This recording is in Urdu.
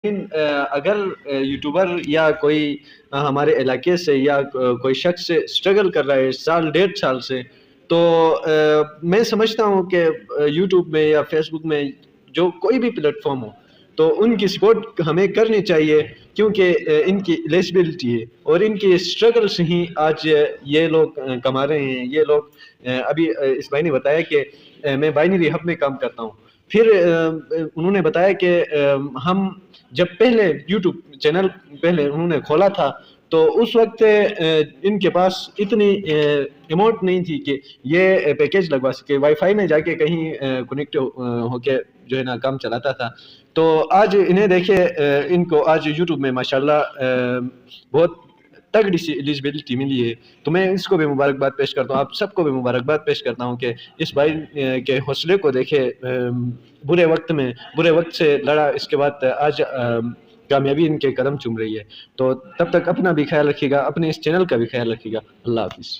لیکن اگر یوٹیوبر یا کوئی ہمارے علاقے سے یا کوئی شخص اسٹرگل کر رہا ہے سال 1.5 سال سے، تو میں سمجھتا ہوں کہ یوٹیوب میں یا فیس بک میں جو کوئی بھی پلیٹ فارم ہو تو ان کی سپورٹ ہمیں کرنی چاہیے، کیونکہ ان کی ایلیجبلٹی ہے اور ان کی اسٹرگل سے ہی آج یہ لوگ کما رہے ہیں۔ یہ لوگ ابھی اس بھائی نے بتایا کہ میں بائنری ہب میں کام کرتا ہوں، پھر انہوں نے بتایا کہ ہم جب پہلے یوٹیوب چینل پہلے انہوں نے کھولا تھا تو اس وقت ان کے پاس اتنی اماؤنٹ نہیں تھی کہ یہ پیکیج لگوا سکے، وائی فائی میں جا کے کہیں کنیکٹ ہو کے جو ہے نا کام چلاتا تھا۔ تو آج انہیں دیکھے ان کو آج یوٹیوب میں ماشاءاللہ بہت تگڑی سی ایلیجبلٹی ملی ہے، تو میں اس کو بھی مبارکباد پیش کرتا ہوں، آپ سب کو بھی مبارکباد پیش کرتا ہوں کہ اس بھائی کے حوصلے کو دیکھے، برے وقت سے لڑا، اس کے بعد آج کامیابی ان کے قدم چوم رہی ہے۔ تو تب تک اپنا بھی خیال رکھیے گا، اپنے اس چینل کا بھی خیال رکھیے گا۔ اللہ حافظ۔